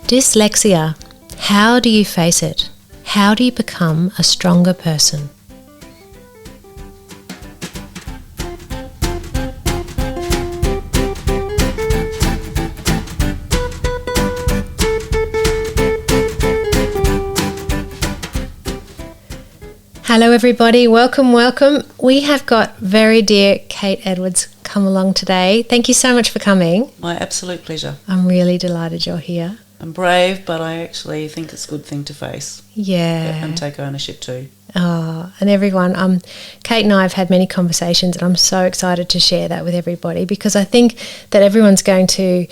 Dyslexia. How do you face it? How do you become a stronger person? Hello everybody, welcome. We have got very dear Cate Edwards come along today. Thank you so much for coming. My absolute pleasure. I'm really delighted you're here. I'm brave, but I actually think it's a good thing to face. Yeah. And take ownership too. Oh, and everyone, Cate and I have had many conversations and I'm so excited to share that with everybody because I think that everyone's going to,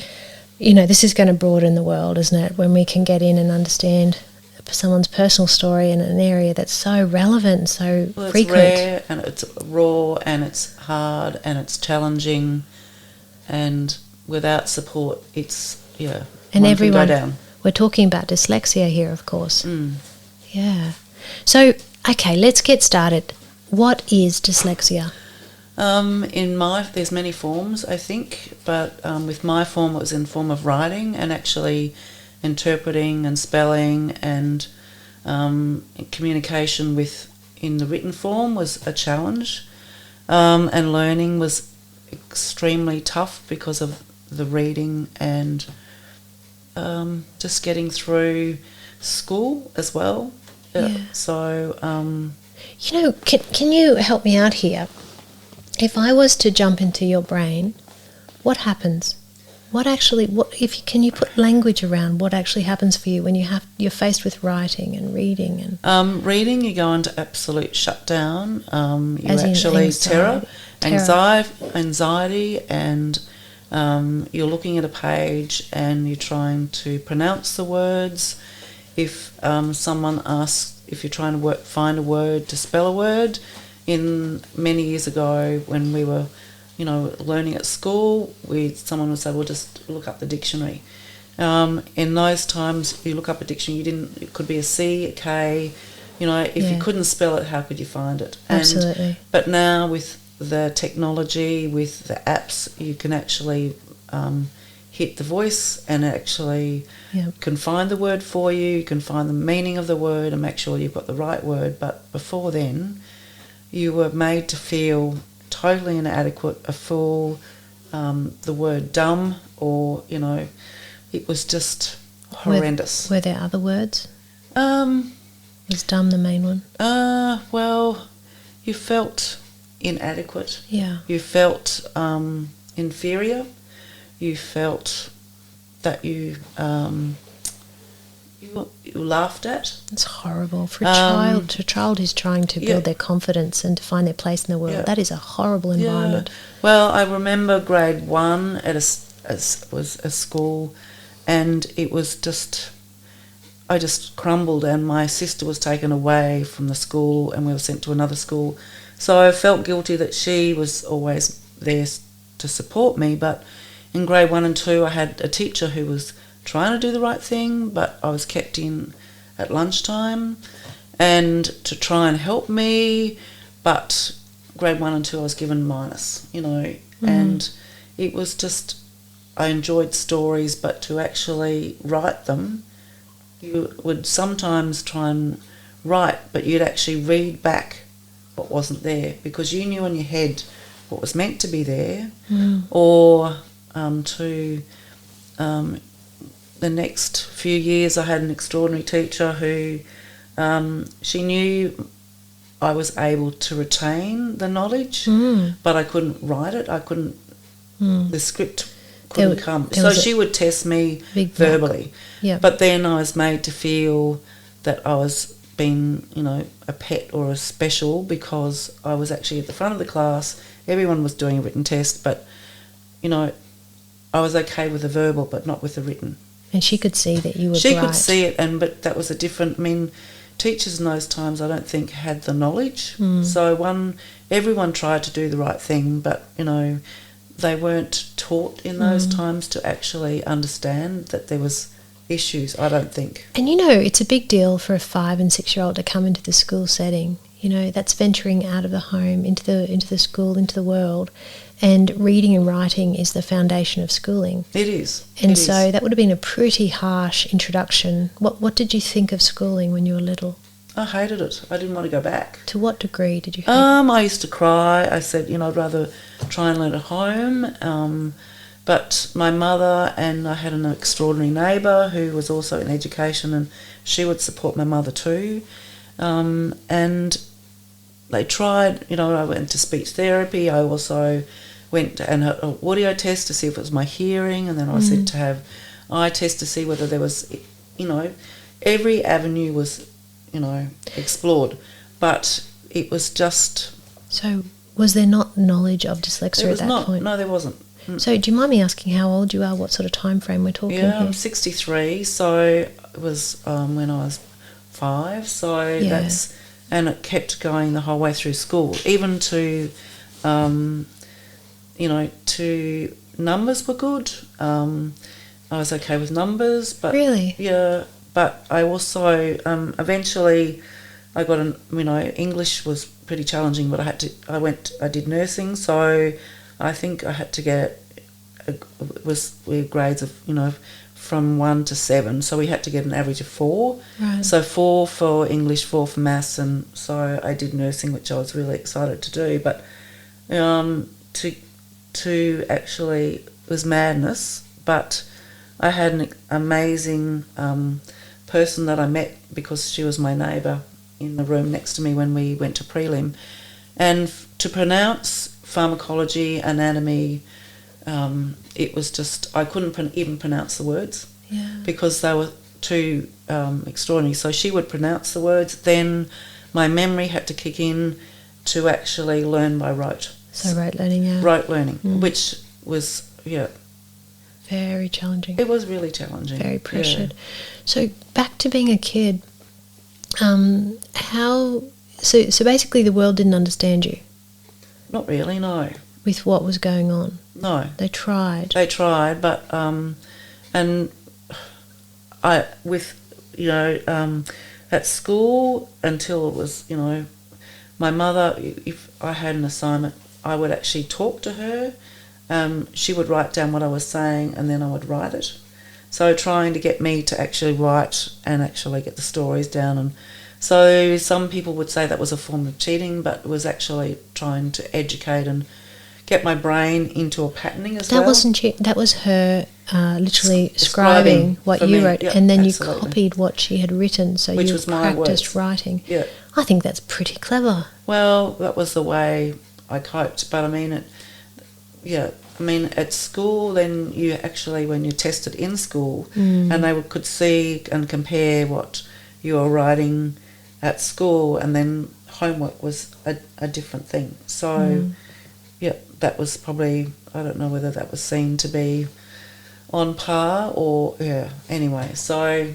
this is going to broaden the world, isn't it? When we can get in and understand someone's personal story in an area that's so relevant and so frequent. It's rare and it's raw and it's hard and it's challenging, and without support it's, and everyone, can go down. We're talking about dyslexia here, of course. Yeah. So, okay, let's get started. What is dyslexia? There's many forms, I think, but with my form it was in form of writing and actually interpreting and spelling, and communication in the written form was a challenge, and learning was extremely tough because of the reading and just getting through school as well. Yeah. So can you help me out here? If I was to jump into your brain, what happens? Can you put language around what actually happens for you when you're faced with writing and reading and reading? You go into absolute shutdown. You as actually terror, anxiety, and you're looking at a page and you're trying to pronounce the words. If someone asks if you're trying to find a word to spell a word, many years ago when we were learning at school, someone would say, well, just look up the dictionary. In those times, you look up a dictionary, it could be a C, a K, if you couldn't spell it, how could you find it? Absolutely. But now with the technology, with the apps, you can actually hit the voice and actually can find the word for you, you can find the meaning of the word and make sure you've got the right word. But before then, you were made to feel totally inadequate, a fool, the word dumb, or it was just horrendous. Were there other words? Was dumb the main one? Well, you felt inadequate. Yeah. You felt inferior. You felt that you laughed at. It's horrible for a child who's trying to build their confidence and to find their place in the world. That is a horrible environment. Well, I remember grade 1 at was a school, and it was I just crumbled, and my sister was taken away from the school and we were sent to another school. So I felt guilty that she was always there to support me, but in grade 1 and 2 I had a teacher who was trying to do the right thing, but I was kept in at lunchtime and to try and help me, but grade 1 and 2 I was given minus, and it was just, I enjoyed stories, but to actually write them, you would sometimes try and write, but you'd actually read back what wasn't there because you knew in your head what was meant to be there, or the next few years I had an extraordinary teacher who she knew I was able to retain the knowledge, but I couldn't write it. I couldn't, the script couldn't come. So she would test me verbally. Yeah. But then I was made to feel that I was being, a pet or a special because I was actually at the front of the class. Everyone was doing a written test, but, I was okay with the verbal but not with the written. And she could see that you were She bright. could see it, but that was a different... teachers in those times I don't think had the knowledge. So everyone tried to do the right thing, but, they weren't taught in those times to actually understand that there was issues, I don't think. And it's a big deal for a 5 and 6 year old to come into the school setting. You know, that's venturing out of the home into the school, into the world. And reading and writing is the foundation of schooling. It is. And so that would have been a pretty harsh introduction. What did you think of schooling when you were little? I hated it. I didn't want to go back. To what degree did you hate it? I used to cry. I said, I'd rather try and learn at home. But my mother, and I had an extraordinary neighbour who was also in education, and she would support my mother too. And they tried, I went to speech therapy. I also went and had an audio test to see if it was my hearing, and then I was said to have eye test to see whether there was, every avenue was, explored. But it was just... So was there not knowledge of dyslexia at that point? No, there wasn't. So do you mind me asking how old you are, what sort of time frame we're talking here? I'm 63, so it was when I was 5, so that's... And it kept going the whole way through school, even to, to numbers were good. I was okay with numbers, but... Really? Yeah, but I also, eventually, I got English was pretty challenging, but I did nursing, so I think I had to get, grades of, from 1 to 7, so we had to get an average of 4. Right. So 4 for English, 4 for maths, and so I did nursing, which I was really excited to do. But to actually, it was madness. But I had an amazing person that I met because she was my neighbour in the room next to me when we went to prelim, and to pronounce pharmacology, anatomy. It was just, I couldn't even pronounce the words because they were too extraordinary. So she would pronounce the words, then my memory had to kick in to actually learn by rote. So rote learning, yeah. Rote learning, which was, very challenging. It was really challenging. Very pressured. Yeah. So back to being a kid, so basically the world didn't understand you? Not really, no. With what was going on? No. They tried, but and I at school until it was my mother, if I had an assignment, I would actually talk to her. She would write down what I was saying, and then I would write it. So trying to get me to actually write and actually get the stories down, and so some people would say that was a form of cheating, but it was actually trying to educate and get my brain into a patterning as well. That wasn't that was her literally scribing what you wrote, and then absolutely. You copied what she had written, so which you was practiced writing. Yeah. I think that's pretty clever. Well, that was the way I coped, but at school, then you actually, when you tested in school, and they could see and compare what you were writing at school, and then homework was a different thing. So, that was probably, I don't know whether that was seen to be on par or, anyway, so...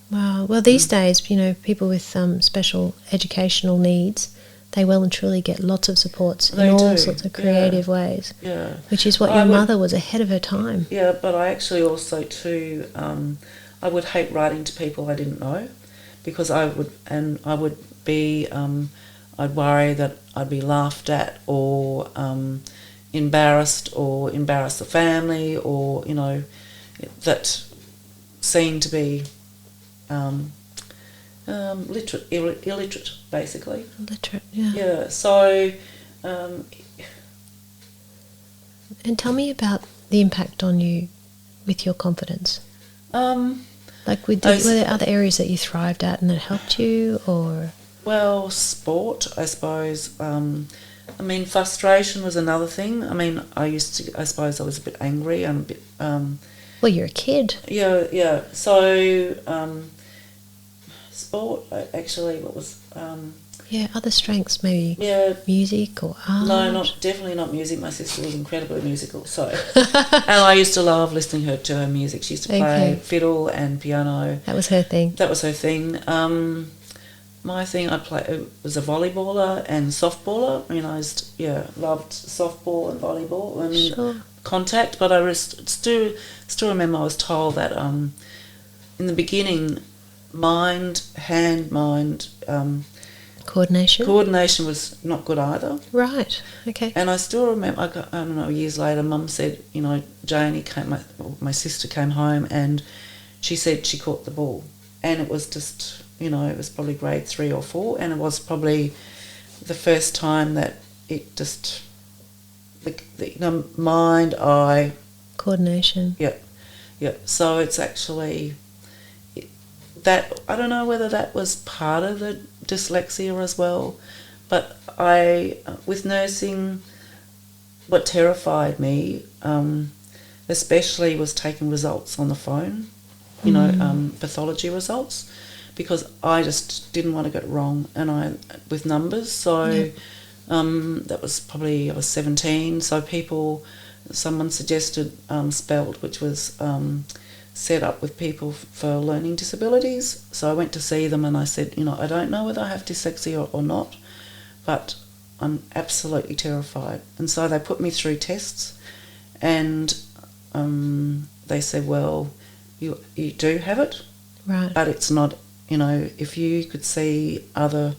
Wow. Well, these days, people with special educational needs, they well and truly get lots of supports in all sorts of creative ways. Yeah. Which is what your mother was ahead of her time. Yeah, but I actually also too, I would hate writing to people I didn't know, because I would be, I'd worry that I'd be laughed at or embarrass the family, or, that seemed to be illiterate, basically. Illiterate, yeah. Yeah, so... and tell me about the impact on you with your confidence. Were there other areas that you thrived at and that helped you, or...? Well, sport, I suppose. Frustration was another thing. I suppose I was a bit angry and a bit... well, you're a kid. Yeah. So, sport, actually, what was... other strengths, maybe music or art? No, definitely not music. My sister was incredibly musical, so... and I used to love listening to her music. She used to play fiddle and piano. That was her thing. My thing, was a volleyballer and softballer. I loved softball and volleyball. Contact, but I still remember I was told that in the beginning, hand, mind, Coordination? Coordination was not good either. Right, okay. And I still remember, I don't know, years later, Mum said, Janie my sister came home and she said she caught the ball. And it was just, it was probably grade 3 or 4, and it was probably the first time that it just, the mind, eye... Coordination. Yeah. So it's actually... that, I don't know whether that was part of the dyslexia as well, but with nursing, what terrified me, especially was taking results on the phone, pathology results, because I just didn't want to get it wrong, and with numbers, so that was probably, I was 17, so someone suggested Spelt, which was set up with people for learning disabilities. So I went to see them and I said, I don't know whether I have dyslexia or not, but I'm absolutely terrified. And so they put me through tests, and they said, well, you do have it, right? But it's not, if you could see other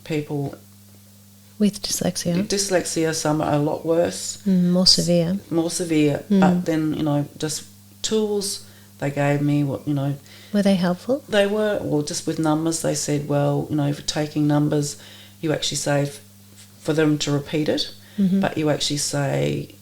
people with dyslexia, some are a lot worse, more severe, but then just tools they gave me, were they helpful? They were. Well, just with numbers, they said, well, for taking numbers, you actually say for them to repeat it, but you actually say,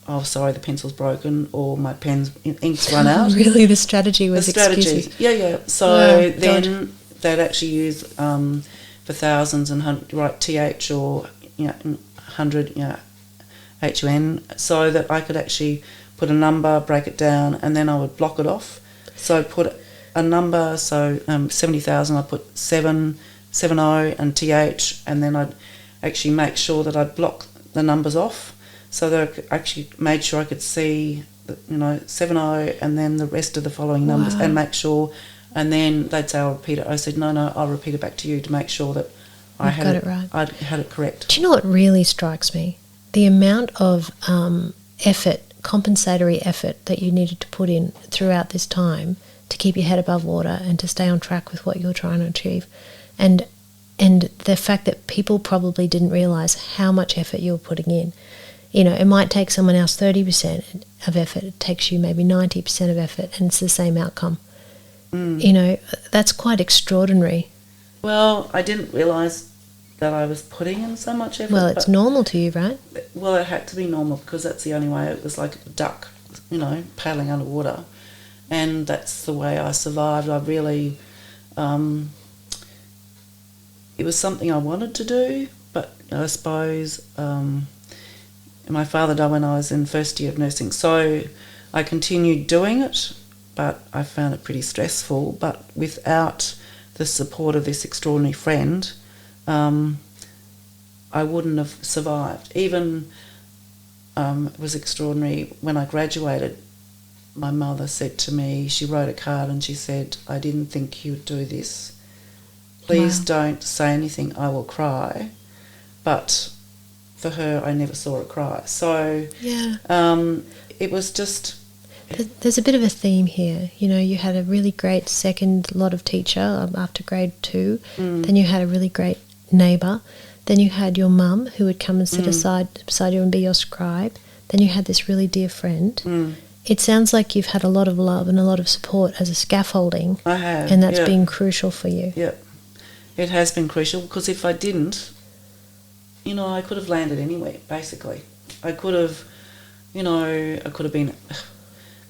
oh, sorry, the pencil's broken, or my ink's run out. Really, the strategy was excuses. Yeah. So then they'd actually use for thousands and write TH or 100 HUN, so that I could actually put a number, break it down, and then I would block it off. So I'd put a number, so 70,000, I'd put 70 and TH, and then I'd actually make sure that I'd block the numbers off, so that I actually made sure I could see, 70 and then the rest of the following numbers, and make sure, and then they'd say, I'll repeat it. I said, no, I'll repeat it back to you to make sure that I had it right. I had it correct. Do you know what really strikes me? The amount of effort, compensatory effort that you needed to put in throughout this time to keep your head above water and to stay on track with what you're trying to achieve, and the fact that people probably didn't realise how much effort you were putting in. It might take someone else 30% of effort, it takes you maybe 90% of effort, and it's the same outcome. That's quite extraordinary. Well, I didn't realise that I was putting in so much effort. Well, it's normal to you, right? Well, it had to be normal, because that's the only way. It was like a duck, paddling underwater, and that's the way I survived. I really, it was something I wanted to do, but I suppose my father died when I was in first year of nursing, so I continued doing it, but I found it pretty stressful. But without the support of this extraordinary friend, I wouldn't have survived. Even it was extraordinary when I graduated. My mother said to me, she wrote a card and she said, I didn't think you would do this. Please don't say anything, I will cry. But for her, I never saw her cry. So it was just... There's a bit of a theme here. You had a really great second lot of teacher after grade 2. Then you had a really great neighbour. Then you had your mum who would come and sit beside you and be your scribe. Then you had this really dear friend. It sounds like you've had a lot of love and a lot of support as a scaffolding. I have. And that's been crucial for you. Yeah. It has been crucial, because if I didn't, I could have landed anywhere, basically. I could have been...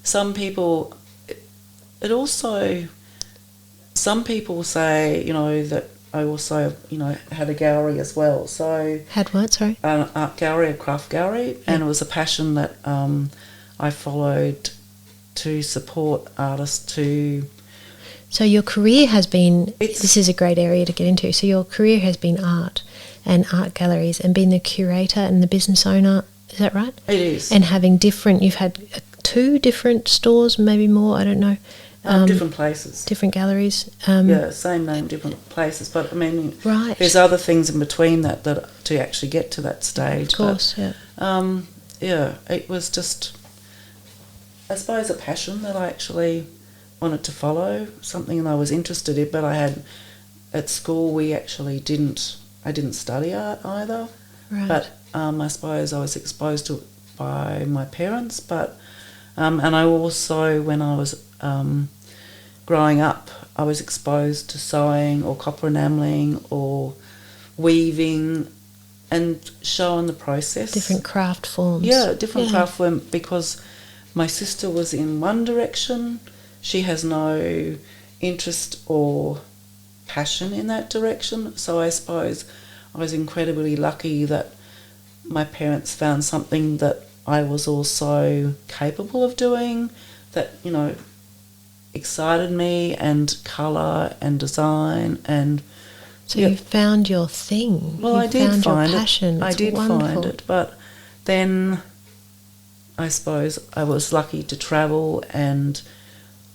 Some people... Some people say, that I also, had a gallery as well. So had what, sorry? An art gallery, a craft gallery, and it was a passion that I followed to support artists to... So your career has been... This is a great area to get into. So your career has been art and art galleries and being the curator and the business owner. Is that right? It is. And having different... You've had 2 different stores, maybe more, I don't know. Different places. Different galleries. Same name, different places. But, I mean, right. There's other things in between that to actually get to that stage. Of course, it was just, I suppose, a passion that I actually wanted to follow, something that I was interested in, but I had at school we actually I didn't study art either. Right. But I suppose I was exposed to it by my parents. But and I also, when I was growing up, I was exposed to sewing or copper enamelling or weaving and showing the process. Different craft forms. Yeah, different craft form, because my sister was in one direction. She has no interest or passion in that direction. So I suppose I was incredibly lucky that my parents found something that I was also capable of doing, that, you know, excited me, and colour and design. And so you found your thing. Well, you I did found find your passion. it. I did find it, but then I suppose I was lucky to travel, and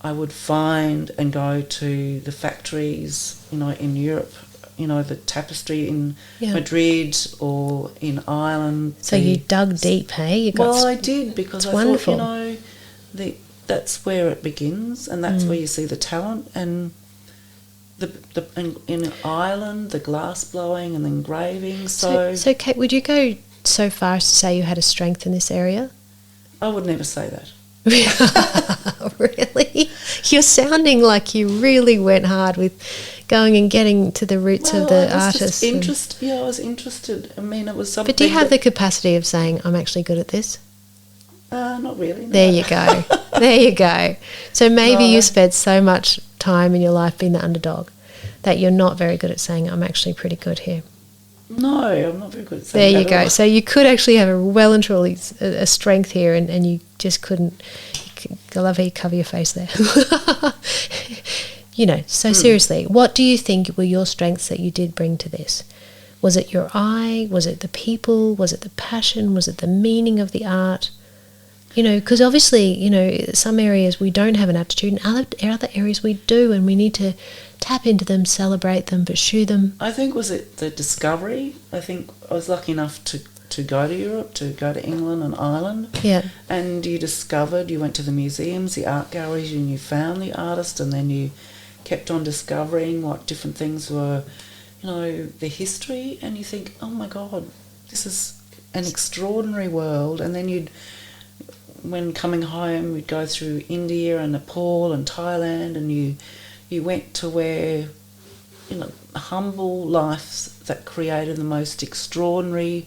I would find and go to the factories, you know, in Europe, you know, the tapestry in Madrid or in Ireland. So you dug deep, hey? I did, because I thought, you know, that's where it begins, and that's where you see the talent. And in Ireland, the glass blowing and engraving. So, Kate, would you go so far as to say you had a strength in this area? I would never say that. Really? You're sounding like you really went hard with going and getting to the roots of the artist. I was interested. I mean, it was something. But do you have the capacity of saying, I'm actually good at this? Not really. No. There you go. There you go. So maybe you spent so much time in your life being the underdog that you're not very good at saying, I'm actually pretty good here. No, I'm not very good at saying that. There you go. All. So you could actually have well and truly a strength here, and you just couldn't. I love how you cover your face there. You know, so seriously, what do you think were your strengths that you did bring to this? Was it your eye? Was it the people? Was it the passion? Was it the meaning of the art? You know, because obviously, you know, some areas we don't have an aptitude, and other areas we do, and we need to tap into them, celebrate them, pursue them. I think was it the discovery. I think I was lucky enough to go to Europe, to go to England and Ireland. Yeah. And you went to the museums, the art galleries, and you found the artist, and then you kept on discovering what different things were, you know, the history, and you think, oh my God, this is an extraordinary world. And then when coming home, we'd go through India and Nepal and Thailand, and you went to where, you know, humble lives that created the most extraordinary,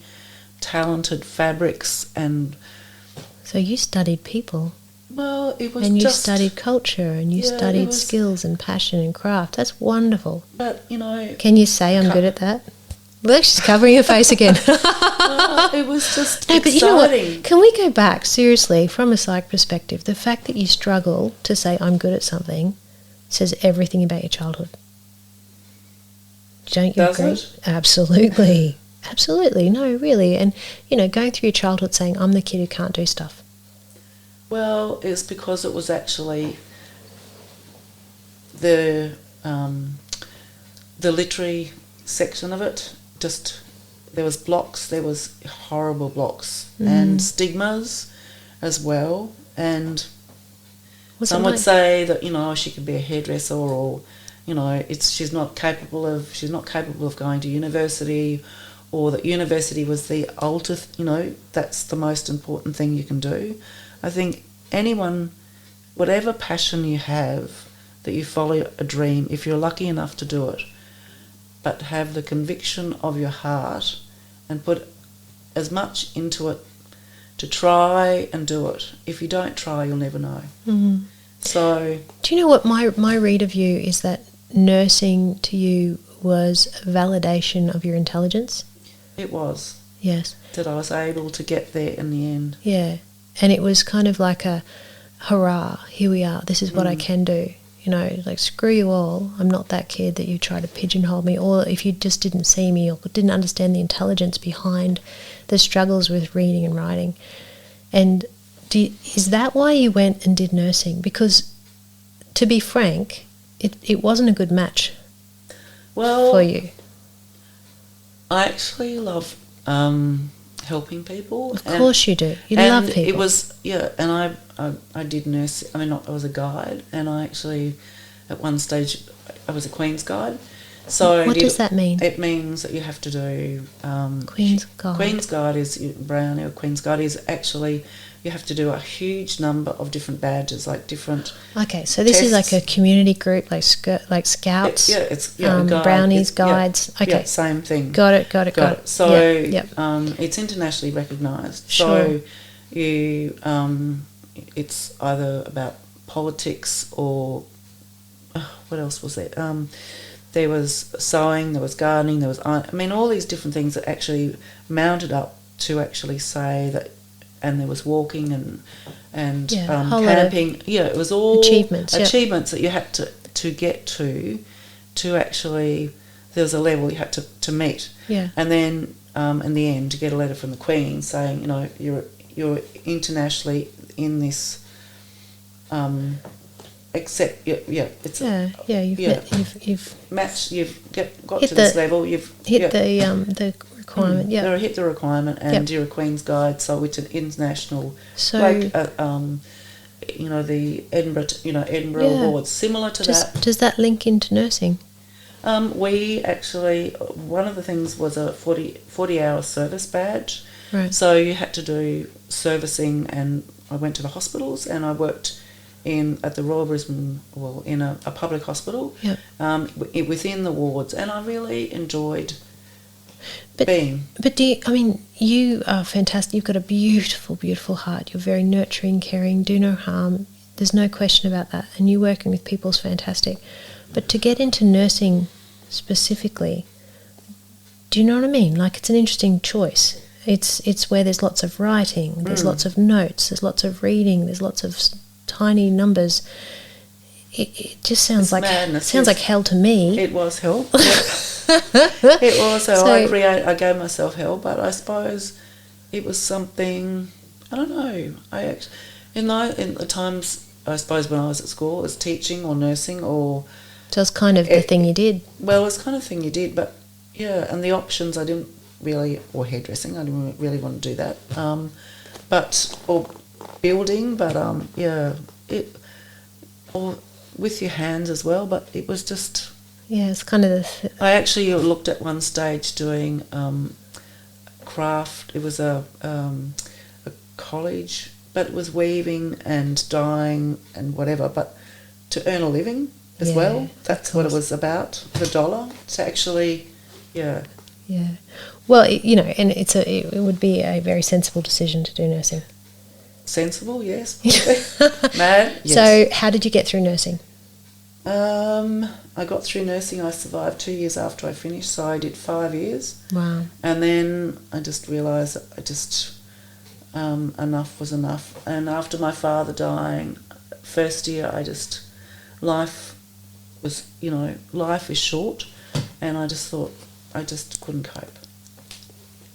talented fabrics. And so you studied people. Well, it was, and you studied culture, and you studied skills and passion and craft. That's wonderful. But, you know, can you say I'm good at that? Look, she's covering her face again. It was just exciting. But you know what? Can we go back, seriously, from a psych perspective? The fact that you struggle to say I'm good at something says everything about your childhood. Don't you agree? Does it? Absolutely. Absolutely. No, really. And, you know, going through your childhood saying I'm the kid who can't do stuff. Well, it's because it was actually the literary section of it. Just, there was blocks, there was horrible blocks and stigmas as well. And some would say that, you know, she could be a hairdresser, or, you know, she's not capable of going to university, or that university was the ultimate, you know, that's the most important thing you can do. I think anyone, whatever passion you have, that you follow a dream, if you're lucky enough to do it, but have the conviction of your heart and put as much into it to try and do it. If you don't try, you'll never know. Mm-hmm. So, do you know what my read of you is, that nursing to you was a validation of your intelligence? It was. Yes. That I was able to get there in the end. Yeah. And it was kind of like a, hurrah, here we are, this is what I can do. You know, like, screw you all, I'm not that kid that you try to pigeonhole me. Or if you just didn't see me or didn't understand the intelligence behind the struggles with reading and writing. And is that why you went and did nursing? Because, to be frank, it wasn't a good match for you. I actually love helping people. Of course you do. You love people. It was, and I did nurse. I mean, I was a guide, and I actually, at one stage, I was a Queen's guide, So what does that mean? It means that you have to do Queen's Guide. Queen's Guide is Brownie, or Queen's Guide is actually you have to do a huge number of different badges, like different. Okay, so this is like a community group, like scouts. It's brownies, guides. Yeah, okay, same thing. Got it. So it's internationally recognised. Sure. So you it's either about politics or what else was there? There was sewing, there was gardening, there was all these different things that actually mounted up to actually say that, and there was walking and camping. Yeah, it was all achievements that you had to get to actually. There was a level you had to meet. Yeah, and then in the end, to get a letter from the Queen saying, you're internationally in this. Except you've matched. Got to this level. You've hit the requirement. Yeah, hit the requirement, and you're a Queen's Guide. So it's an international. So the Edinburgh Awards, similar to that. Does that link into nursing? We actually, one of the things was a 40-hour service badge. Right. So you had to do servicing, and I went to the hospitals and I worked at the Royal Brisbane, in a public hospital, within the wards, and I really enjoyed being. But you are fantastic. You've got a beautiful, beautiful heart. You're very nurturing, caring, do no harm. There's no question about that. And you working with people is fantastic. But to get into nursing specifically, do you know what I mean? Like, it's an interesting choice. It's where there's lots of writing, there's lots of notes, there's lots of reading, there's lots of tiny numbers. It just sounds like madness. Sounds like hell to me. It was hell. It was hell. I gave myself hell, but I suppose it was something. I don't know. In the times, I suppose, when I was at school, as teaching or nursing or. So it's kind of the thing you did. Well, it was kind of the thing you did, but and the options I didn't really, or hairdressing, I didn't really want to do that. Or building, but or with your hands as well, but it was just. Yeah, it's kind of I actually looked at one stage doing craft. It was a college, but it was weaving and dyeing and whatever, but to earn a living as well. That's what it was about, the dollar, to actually, Yeah. Well, and it would be a very sensible decision to do nursing. Sensible, yes. Mad, yes. So how did you get through nursing? I got through nursing. I survived 2 years after I finished, so I did 5 years. Wow. And then I just realised enough was enough. And after my father dying, first year, life is short, and I just thought I just couldn't cope.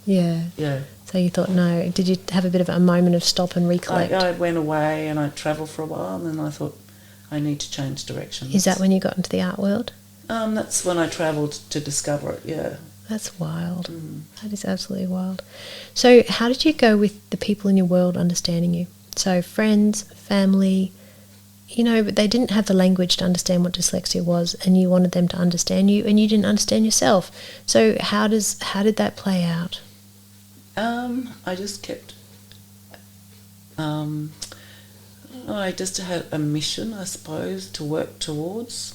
Yeah. Yeah. So you thought, no. Did you have a bit of a moment of stop and recollect? I went away and I travelled for a while, and then I thought I need to change directions. Is that when you got into the art world? That's when I travelled to discover it, yeah. That's wild. That is absolutely wild. So how did you go with the people in your world understanding you? So friends, family, but they didn't have the language to understand what dyslexia was, and you wanted them to understand you, and you didn't understand yourself. So how did that play out? I just kept. I just had a mission, I suppose, to work towards,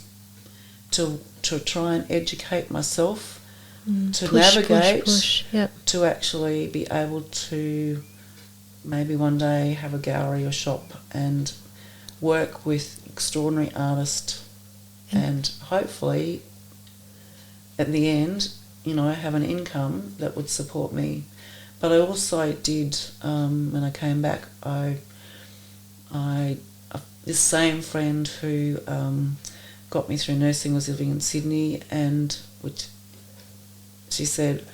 to try and educate myself, to navigate, Yep. to actually be able to maybe one day have a gallery or shop and work with extraordinary artists, and hopefully at the end, have an income that would support me. But I also did, when I came back, this same friend who got me through nursing was living in Sydney, and she said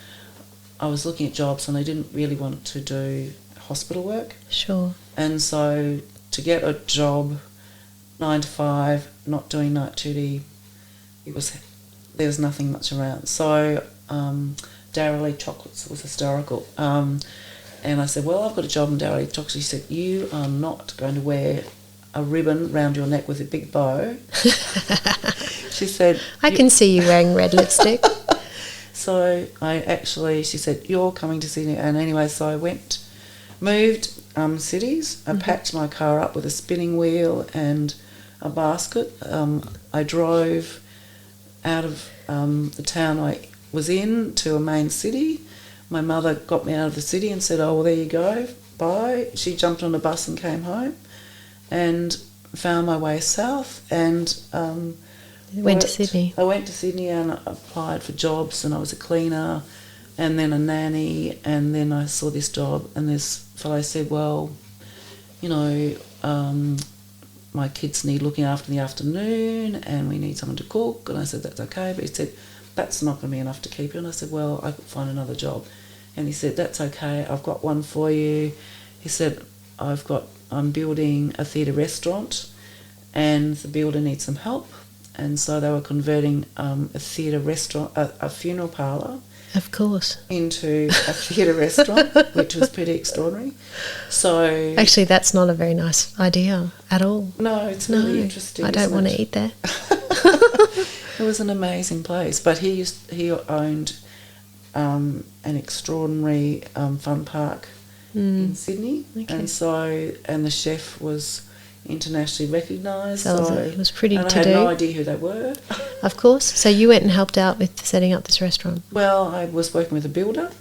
I was looking at jobs and I didn't really want to do hospital work. Sure. And so to get a job 9 to 5, not doing night duty, there was nothing much around. So Dairy Chocolates was historical. And I said, well, I've got a job in Dairy Chocolates. She said, you are not going to wear a ribbon round your neck with a big bow. She said, I can see you wearing red lipstick. So she said, you're coming to Sydney. And anyway, so I moved cities. I packed my car up with a spinning wheel and a basket. I drove out of the town I was in to a main city. My mother got me out of the city and said, oh, well, there you go, bye. She jumped on a bus and came home and found my way south and went to Sydney. I went to Sydney and I applied for jobs, and I was a cleaner and then a nanny, and then I saw this job, and this fellow said, well, you know, my kids need looking after in the afternoon and we need someone to cook. And I said, that's okay. But he said, that's not going to be enough to keep you. And I said, well, I could find another job. And he said, that's okay, I've got one for you. He said, I'm building a theatre restaurant and the builder needs some help. And so they were converting a theatre restaurant, a funeral parlour, of course, into a theatre restaurant, which was pretty extraordinary. So actually, that's not a very nice idea at all. No, it's really interesting. I don't want to eat there. It was an amazing place, but he owned an extraordinary fun park in Sydney, and the chef was internationally recognised. So it was pretty and to I had do. no idea who they were. Of course. So you went and helped out with setting up this restaurant. Well, I was working with a builder,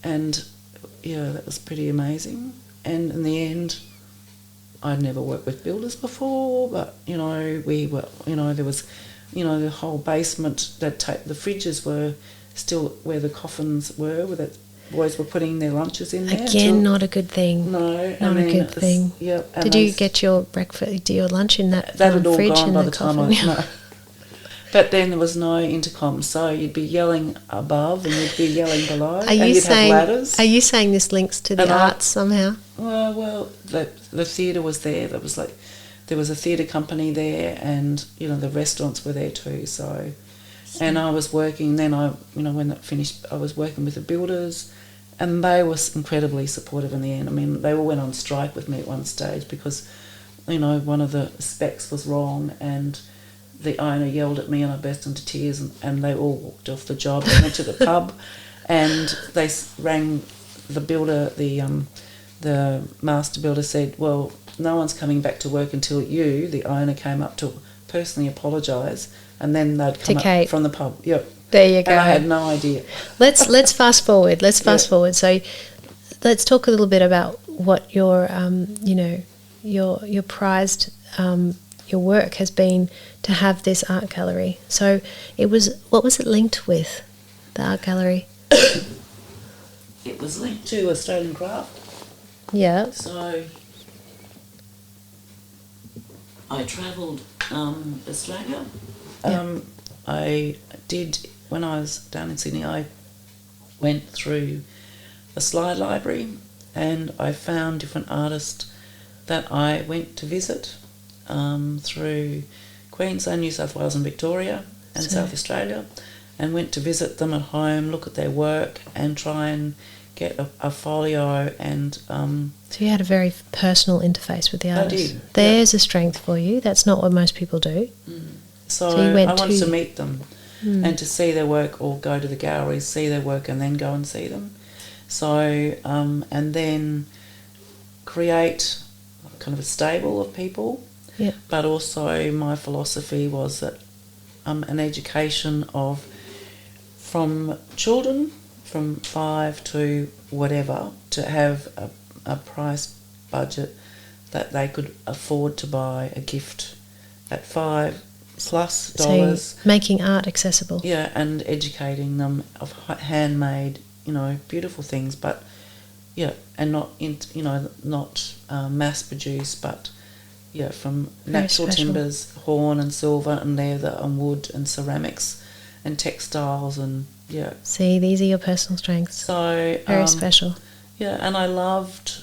and yeah, that was pretty amazing. And in the end, I'd never worked with builders before, but you know, there was, the whole basement that the fridges were still where the coffins were, where the boys were putting their lunches in there. Again, not a good thing. No, not a good thing. Yep. Did you get your breakfast, your lunch in that had all fridge gone in by the time coffin? no. But then there was no intercom, so you'd be yelling above and you'd be yelling below. Are you saying? Have ladders. Are you saying this links to the arts somehow? Well, the theatre was there. There was a theatre company there, and the restaurants were there too. So, and I was working. Then when that finished, I was working with the builders, and they were incredibly supportive in the end. I mean, they all went on strike with me at one stage because, one of the specs was wrong, and the owner yelled at me, and I burst into tears, and they all walked off the job and went to the pub, and they rang the builder, the master builder said, well, no one's coming back to work until you, the owner, came up to personally apologise, and then they'd come up from the pub. Yep. There you go. And I had no idea. Let's fast forward. Forward. So let's talk a little bit about what your your prized your work has been to have this art gallery. So what was it linked with, the art gallery? It was linked to Australian craft. Yeah. So I travelled Australia. I did, when I was down in Sydney, I went through a slide library and I found different artists that I went to visit through Queensland, New South Wales and Victoria and South Australia, and went to visit them at home, look at their work and try and get a folio and... So you had a very personal interface with the artist. I did. There's a strength for you. That's not what most people do. So I wanted to meet them and to see their work, or go to the galleries, see their work and then go and see them. So, and then create kind of a stable of people. Yeah. But also my philosophy was that an education from children from 5 to whatever, to have a price budget that they could afford to buy a gift at $5+ So making art accessible. Yeah, and educating them of handmade, beautiful things, but and not mass produced, but from Very natural special. timbers, horn and silver and leather and wood and ceramics and textiles and See, these are your personal strengths. So very special. Yeah, and I loved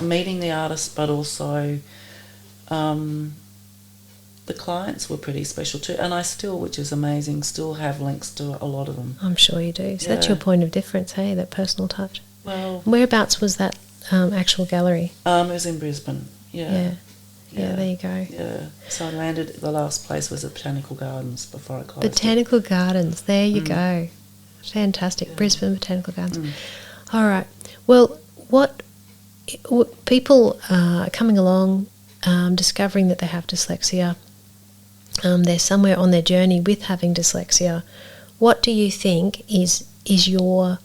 meeting the artists, but also the clients were pretty special too, and I still, which is amazing, still have links to a lot of them. I'm sure you do. So that's your point of difference, hey, that personal touch. Well, whereabouts was that actual gallery? It was in Brisbane. Yeah. there you go. Yeah. So I landed, the last place was at Botanical Gardens before I closed Botanical Gardens, there you go. Fantastic. Brisbane Botanical Gardens. All right. Well, what people are coming along, discovering that they have dyslexia, they're somewhere on their journey with having dyslexia. What do you think is your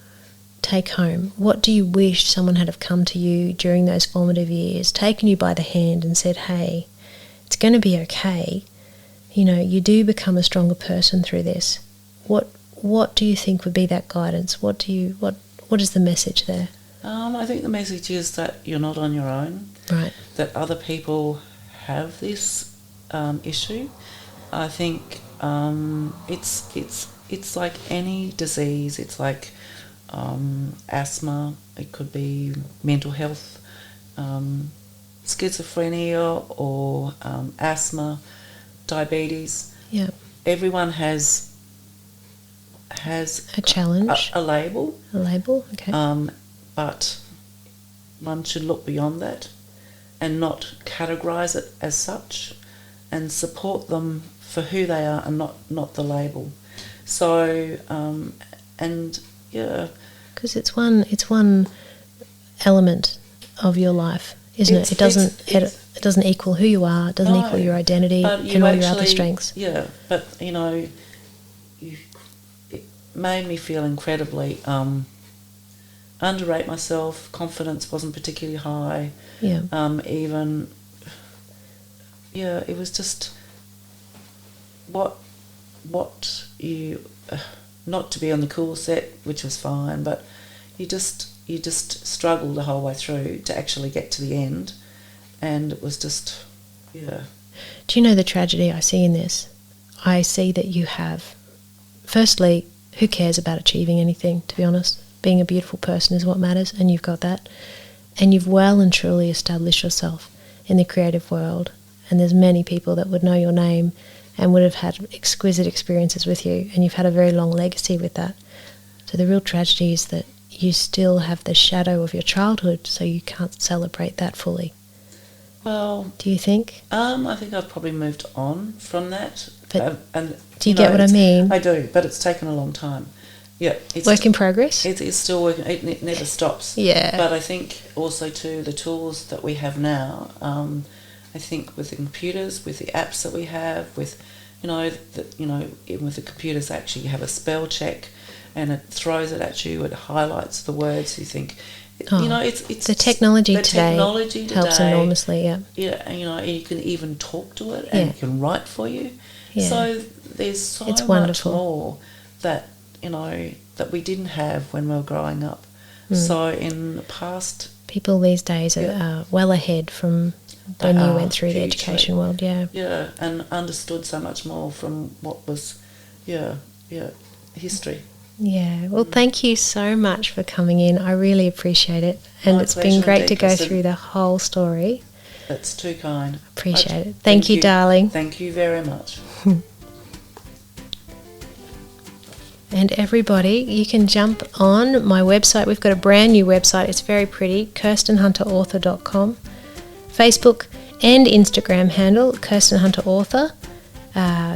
take home? What do you wish someone had have come to you during those formative years, taken you by the hand and said, hey, it's going to be okay. You know, you do become a stronger person through this. What do you think would be that guidance? What is the message there? I think the message is that you're not on your own. Right. That other people have this issue. I think it's like any disease. It's like asthma. It could be mental health, schizophrenia, or asthma, diabetes. Yeah. Everyone has a challenge, a label. A label. Okay. But one should look beyond that and not categorise it as such, and support them for who they are and not the label. So, because it's one element of your life, isn't it? It doesn't equal who you are. It doesn't equal your identity and all your other strengths. Yeah, but it made me feel incredibly underrate myself. Confidence wasn't particularly high. Yeah. It was just what you not to be on the cool set, which was fine, but you just struggled the whole way through to actually get to the end, and it was just Do you know the tragedy I see in this? I see that you have, firstly, who cares about achieving anything, to be honest? Being a beautiful person is what matters, and you've got that. And you've well and truly established yourself in the creative world, and there's many people that would know your name and would have had exquisite experiences with you, and you've had a very long legacy with that. So the real tragedy is that you still have the shadow of your childhood, so you can't celebrate that fully. Well, do you think? I think I've probably moved on from that. But do you get what I mean? I do, but it's taken a long time. Yeah, it's work in progress. It's still working. It never stops. Yeah. But I think also too the tools that we have now. I think with the computers, with the apps that we have, with even with the computers, actually you have a spell check, and it throws it at you. It highlights the words you think. It's the technology today helps enormously. Yeah. Yeah, and you can even talk to it, and it can write for you. Yeah. So there's so much more that that we didn't have when we were growing up. So in the past, people these days are well ahead from when you went through the education world. Yeah, and understood so much more from what was history. Yeah, well, thank you so much for coming in. I really appreciate it, and it's been great to go through the whole story. That's too kind. Appreciate it. Thank you, darling. Thank you very much. And everybody, you can jump on my website. We've got a brand new website. It's very pretty, kirstenhunterauthor.com. Facebook and Instagram handle, Kirsten Hunter Author.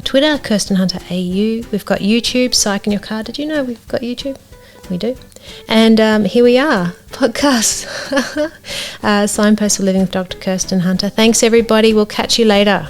Twitter, Kirsten Hunter AU. We've got YouTube, Psych in Your Car. Did you know we've got YouTube? We do. And here we are, podcast. Signpost for Living with Dr. Kirsten Hunter. Thanks, everybody. We'll catch you later.